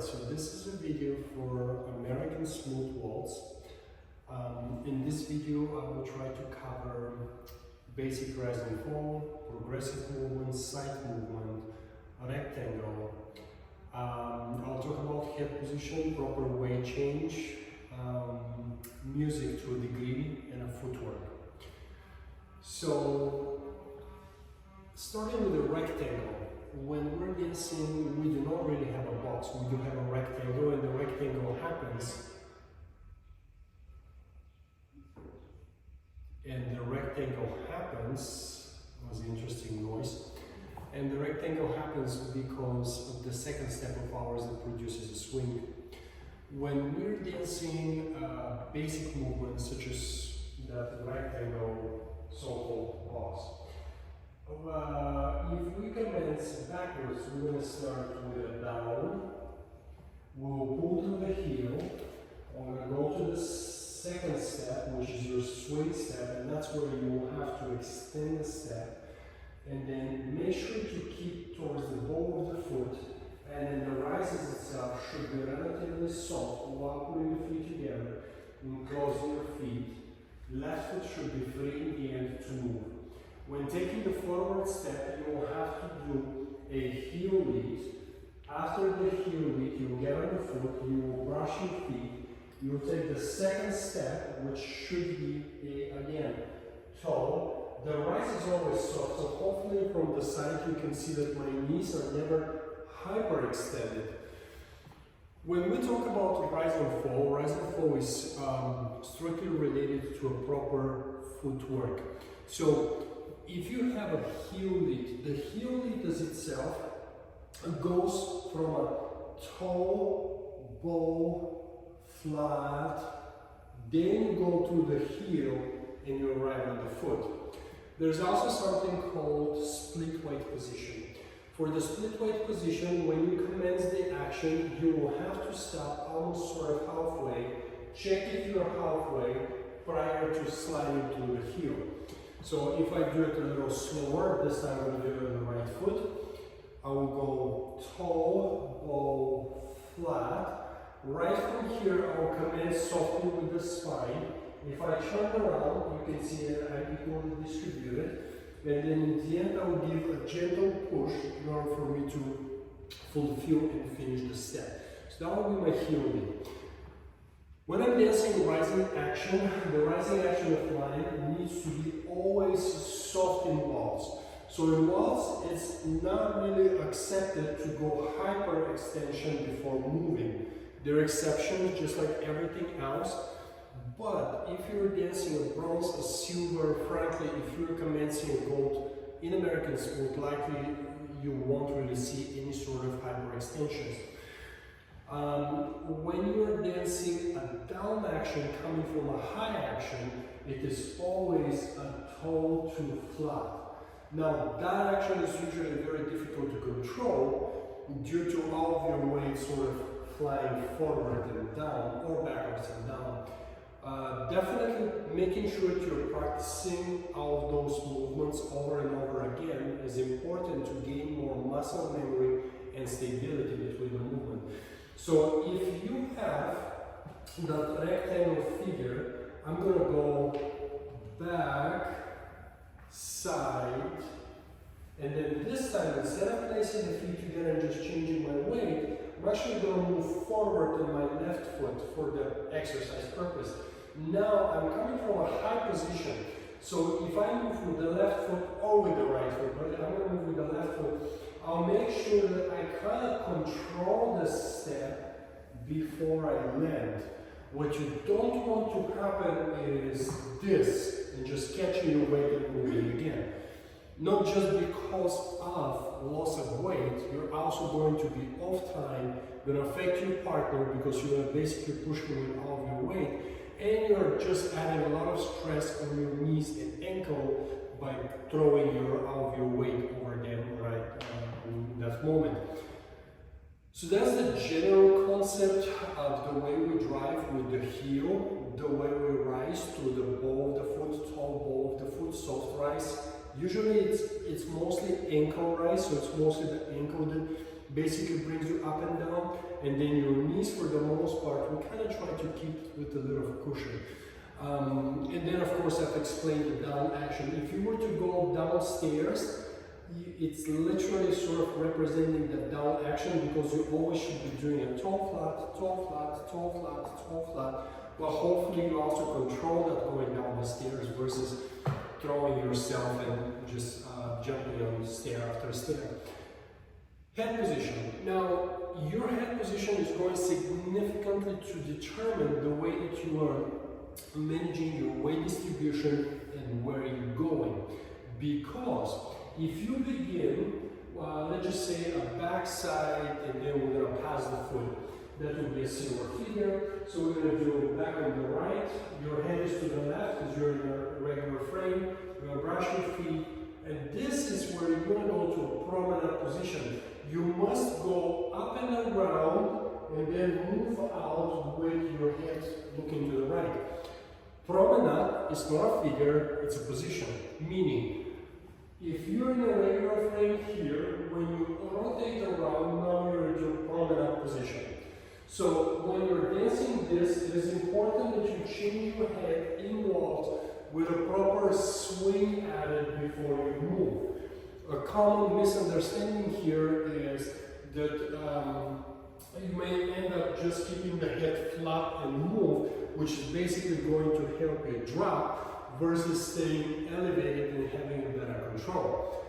Alright, so this is a video for American Smooth Waltz. In this video I will try to cover basic rise and fall, progressive movement, side movement, rectangle. I'll talk about head position, proper weight change, music to a degree, and a footwork. So, starting with the rectangle. When we're dancing, we do not really have a box, we do have a rectangle, and the rectangle happens. Was an interesting noise. And the rectangle happens because of the second step of ours that produces a swing. When we're dancing basic movements such as that rectangle so-called box, if we commence backwards, we're going to start with a down. We'll pull to the heel. We're going to go to the second step, which is your swing step, and that's where you will have to extend the step. And then make sure to keep towards the ball of the foot, and then the rises itself should be relatively soft while putting the feet together and closing your feet. Left foot should be free in the end to move. When taking the forward step, you will have to do a heel lead. After the heel lead, you will get on the foot, you will brush your feet, you will take the second step, which should be, again, toe. The rise is always soft, so hopefully from the side you can see that my knees are never hyperextended. When we talk about rise and fall is strictly related to a proper footwork. So, if you have a heel lead, the heel lead as itself goes from a toe, bow, flat, then you go to the heel and you arrive on the foot. There's also something called split weight position. For the split weight position, when you commence the action, you will have to stop almost sort of halfway, check if you're halfway prior to sliding to the heel. So if I do it a little slower, this time I'm going to do it on the right foot. I will go toe, bow, flat. Right from here, I will commence softly with the spine. If I turn around, you can see that I'm equally distributed. And then in the end, I will give a gentle push in order for me to fulfill and finish the step. So that will be my heel lead. When I'm dancing rising action, the rising action of mine needs to be always soft in waltz. So in waltz, it's not really accepted to go hyperextension before moving. There are exceptions, just like everything else. But if you're dancing a bronze, a silver, frankly, if you're commencing a gold in American sport, likely you won't really see any sort of hyperextensions. When you're dancing a down action coming from a high action, it is always a toe to flat. Now, that action is usually very difficult to control due to all of your weight sort of flying forward and down, or backwards and down. Definitely making sure that you're practicing all of those movements over and over again is important to gain more muscle memory and stability between the movement. So if you have that rectangle figure, I'm going to go back, side, and then this time, instead of placing the feet together and just changing my weight, I'm actually going to move forward on my left foot for the exercise purpose. Now I'm coming from a high position, so if I move with the left foot or with the right foot, but I'm going to move with the left foot, I'll make sure that I kind of control the step before I land. What you don't want to happen is this, and just catching your weight and moving again. Not just because of loss of weight, you're also going to be off time, going to affect your partner because you're going to basically push with all of your weight, and you're just adding a lot of stress on your knees and ankle by throwing all of your weight over them right in that moment. So that's the general concept of the way we drive with the heel, the way we rise to the ball of the foot, tall ball of the foot, soft rise. Usually it's mostly ankle rise, so it's mostly the ankle that basically brings you up and down, and then your knees, for the most part, we kind of try to keep with a little cushion. And then, of course, I've explained the down action. If you were to go downstairs, it's literally sort of representing the down action, because you always should be doing a toe flat, toe flat, toe flat, toe flat, but hopefully you also control that going down the stairs versus throwing yourself and just jumping on stair after stair. Head position. Now, your head position is going significantly to determine the way that you are managing your weight distribution and where you're going. Because if you begin, let's just say a backside, and then we're going to pass the foot, that will be a similar figure. So we're going to do back on the right, your head is to the left because you're in a regular frame, you're going to brush your feet, and this is where you're going to go to a promenade position. You must go up and around and then move out with your head looking to the right. Promenade is not a figure, it's a position. Meaning, if you're in a regular frame here, when you rotate around, now you're in a promenade position. So when you're dancing this, it is important that you change your head in waltz with a proper swing added before you move. A common misunderstanding here is that you may end up just keeping the head flat and move, which is basically going to help you drop versus staying elevated and having a better control.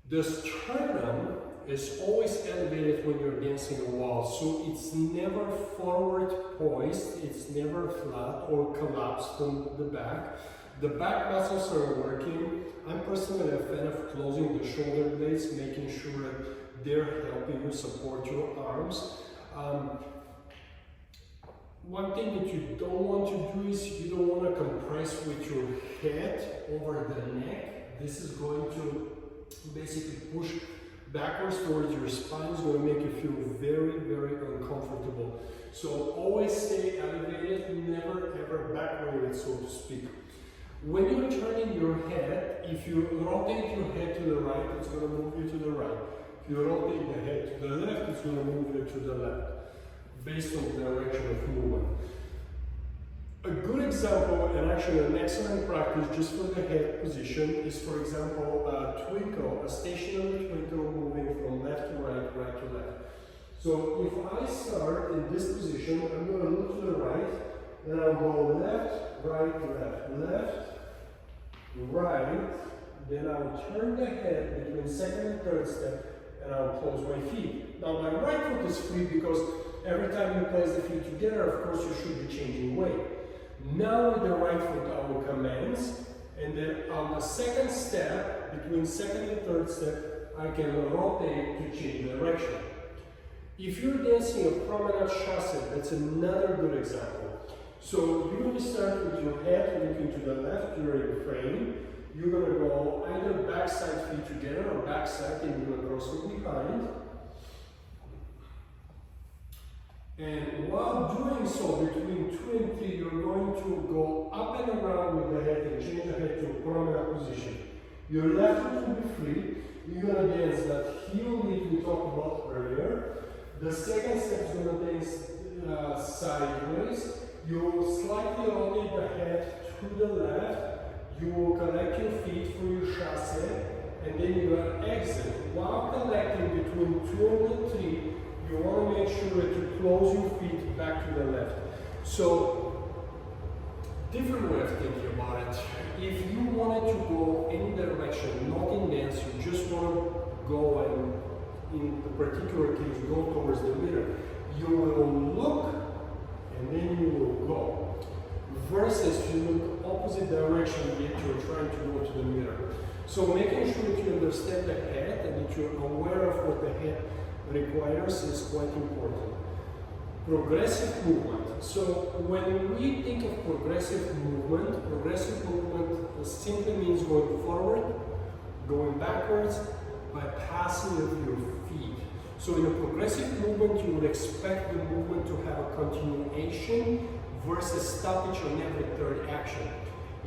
The sternum is always elevated when you're dancing a waltz, so it's never forward poised, it's never flat or collapsed from the back. The back muscles are working. I'm personally a fan of closing the shoulder blades, making sure that they're helping you support your arms. One thing that you don't want to do is you don't want to compress with your head over the neck. This is going to basically push backwards towards your spine. It's going to make you feel very, very uncomfortable. So always stay elevated, never ever backward, so to speak. When you're turning your head, if you rotate your head to the right, it's going to move you to the right. If you rotate the head to the left, it's going to move you to the left, based on the direction of movement. A good example, and actually an excellent practice just for the head position, is, for example, a twinkle, a stationary twinkle moving from left to right, right to left. So if I start in this position, I'm going to look to the right, then I'll go left, right, left, left, right, then I'll turn the head between second and third step, and I'll close my feet. Now my right foot is free because every time you place the feet together, of course you should be changing weight. Now with the right foot I will commence, and then on the second step, between second and third step, I can rotate to change direction. If you're dancing a promenade chasse, that's another good example. So you're going to start with your head looking to the left during frame. You're going to go either backside feet together or backside, and you're going to cross from behind. And while doing so, between 2 and 3, you're going to go up and around with the head and change the head to a promenade position. Your left foot will be free. You're going to dance that heel lead we talked about earlier. The second step is going to dance sideways. You will slightly rotate the head to the left. You will collect your feet for your chasse, and then you will exit. While collecting between 2 and 3, you want to make sure that you close your feet back to the left. So, different way of thinking about it. If you wanted to go any direction, not in dance, you just want to go and, in a particular case, go towards the mirror, you will look and then you will go. Versus you look opposite direction, yet you're trying to go to the mirror. So making sure that you understand the head and that you're aware of what the head requires is quite important. Progressive movement. So when we think of progressive movement simply means going forward, going backwards, by passing of your feet. So in a progressive movement, you would expect the movement to have a continuation versus stoppage on every third action.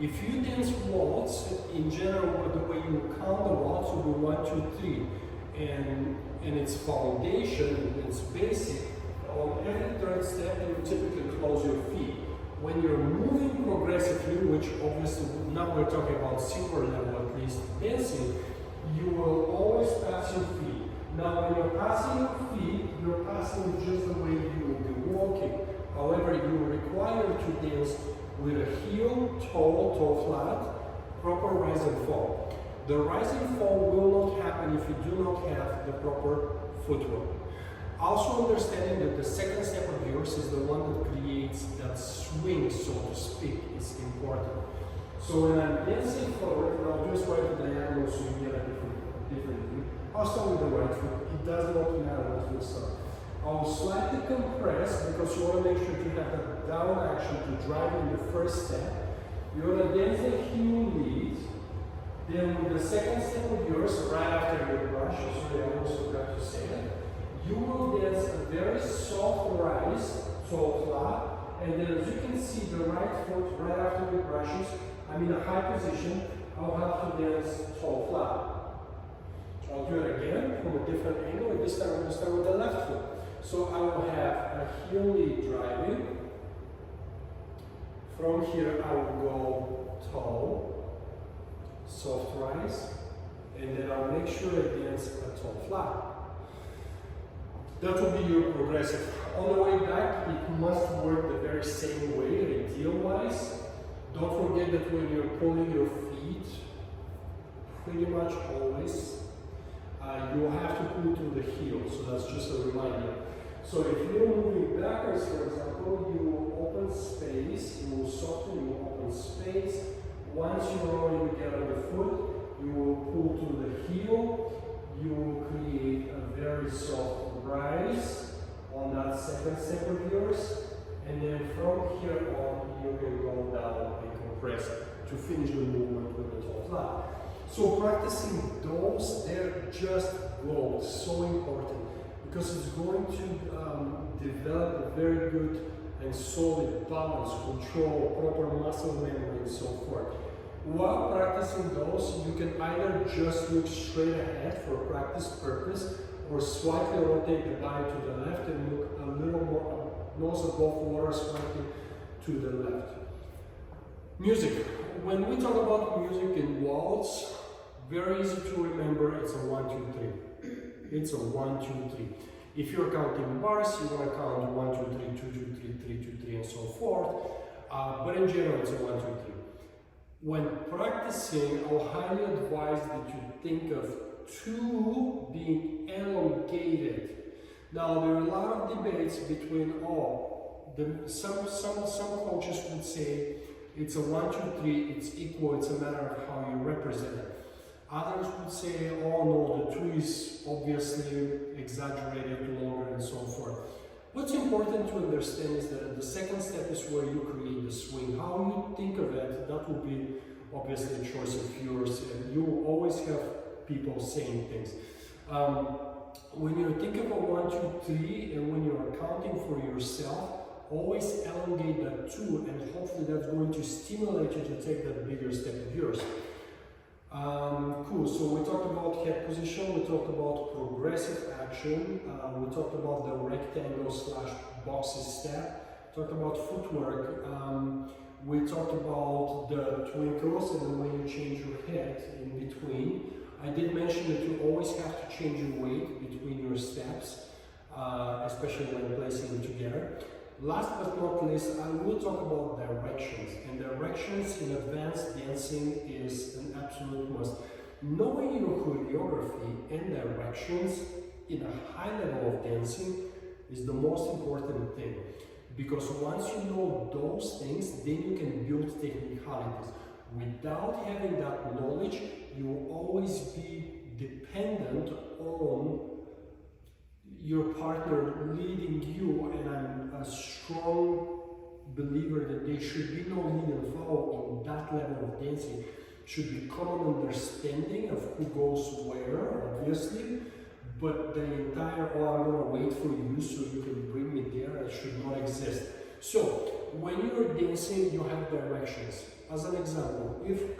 If you dance waltz, in general, the way you count the waltz will be 1, 2, 3. and its foundation, its basic. On every third step, you typically close your feet. When you're moving progressively, which obviously now we're talking about silver level at least dancing, you will always pass your feet. Now when you're passing your feet, you're passing just the way you will be walking. However, you're required to dance with a heel, toe flat, proper rise and fall. The rise and fall will not happen if you do not have the proper footwork. Also understanding that the second step of yours is the one that creates that swing, so to speak, is important. So when I'm dancing forward, and I'll just write the diagonal so you get a different view. I'll start with the right foot. It does not matter what foot start. I'll slightly compress because you want to make sure to have a down action to drive in the first step. You're going to dance the heel lead. Then with the second step of yours, right after your brush, sorry, I also forgot to say that, you will dance a very soft rise, toe flat, and then as you can see, the right foot right after the brushes, I'm in a high position, I'll have to dance toe flat. I'll do it again from a different angle, and this time I'm going to start with the left foot. So I will have a heel lead driving. From here I will go toe, soft rise, and then I'll make sure I dance a toe flat. That will be your progressive. On the way back, it must work the very same way, ideal-wise. Don't forget that when you're pulling your feet, pretty much always, you'll have to pull through the heel, so that's just a reminder. So if you're moving backwards, for example, you will open space, you will soften, you will open space. Once you're rolling again on the foot, you will pull through the heel, you will create a very soft rise on that second step of yours, and then from here on you can go down and compress to finish the movement with the toe flat. So practicing those, they're just gold, so important, because it's going to develop a very good and solid balance, control, proper muscle memory, and so forth. While practicing those, you can either just look straight ahead for practice purpose, or slightly rotate the body to the left and look a little more nose above water, slightly to the left. Music. When we talk about music in waltz, very easy to remember, it's a 1, 2, 3. It's a 1, 2, 3. If you're counting bars, you want to count 1, 2, 3, 2, 2, 3, 3, 2, 3, and so forth. But in general, it's a 1, 2, 3. When practicing, I'll highly advise that you think of 2 being elongated. Now, there are a lot of debates between some coaches would say it's a 1, 2, 3, it's equal, it's a matter of how you represent it. Others would say, oh no, the 2 is obviously exaggerated, longer, and so forth. What's important to understand is that the second step is where you create the swing. How you think of it, that will be obviously a choice of yours, and you will always have people saying things. When you think about 1, 2, 3, and when you are counting for yourself, always elongate that 2, and hopefully that's going to stimulate you to take that bigger step of yours. Cool, so we talked about head position, we talked about progressive action, we talked about the rectangle / boxy step, talked about footwork, we talked about the twinkles and the way you change your head in between. I did mention that you always have to change your weight between your steps, especially when placing them together. Last but not least, I will talk about directions, and directions in advanced dancing is an absolute must. Knowing your choreography and directions in a high level of dancing is the most important thing, because once you know those things, then you can build technicalities. Without having that knowledge, you will always be dependent on your partner leading you, and I'm a strong believer that there should be no lead and follow in that level of dancing. Should be common understanding of who goes where, obviously, but the entire, oh, I'm gonna wait for you so you can bring me there, it should not exist. So, when you're dancing, you have directions. As an example, if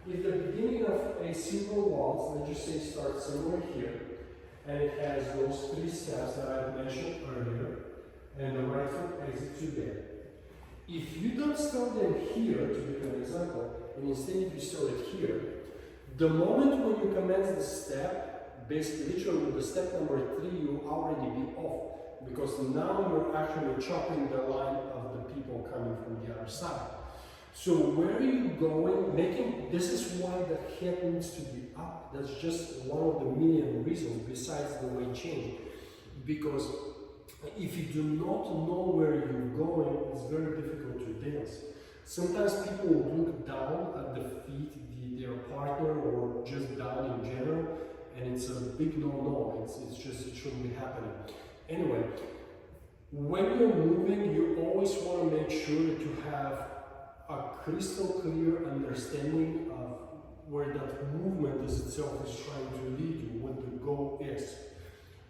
the beginning of a simple waltz, let's just say starts somewhere here, and it has those 3 steps that I mentioned earlier, and the right foot exits you there. If you don't start them here, to give you an example, and instead you start it here, the moment when you commence the step, basically literally with the step number 3, you already be off, because now you're actually chopping the line of the people coming from the other side. So where are you going? This is why the head needs to be up. That's just one of the million reasons besides the weight change. Because if you do not know where you're going, it's very difficult to dance. Sometimes people look down at the feet, their partner, or just down in general, and it's a big no-no. It shouldn't be happening. Anyway, when you're moving, you always want to make sure that you have a crystal clear understanding of where that movement itself is trying to lead you, what the goal is.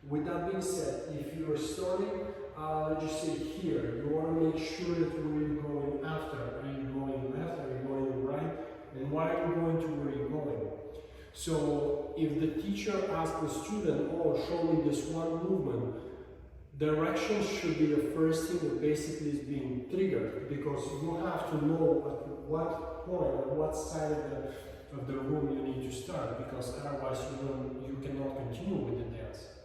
With that being said, if you're starting, let's just say here, you want to make sure that where you're going after. Are you going left? Are you going right? And why are you going to where you're going? So if the teacher asks the student, oh, show me this one movement, direction should be the first thing that basically is being triggered, because you have to know at what point, on what side of the room you need to start, because otherwise you cannot continue with the dance.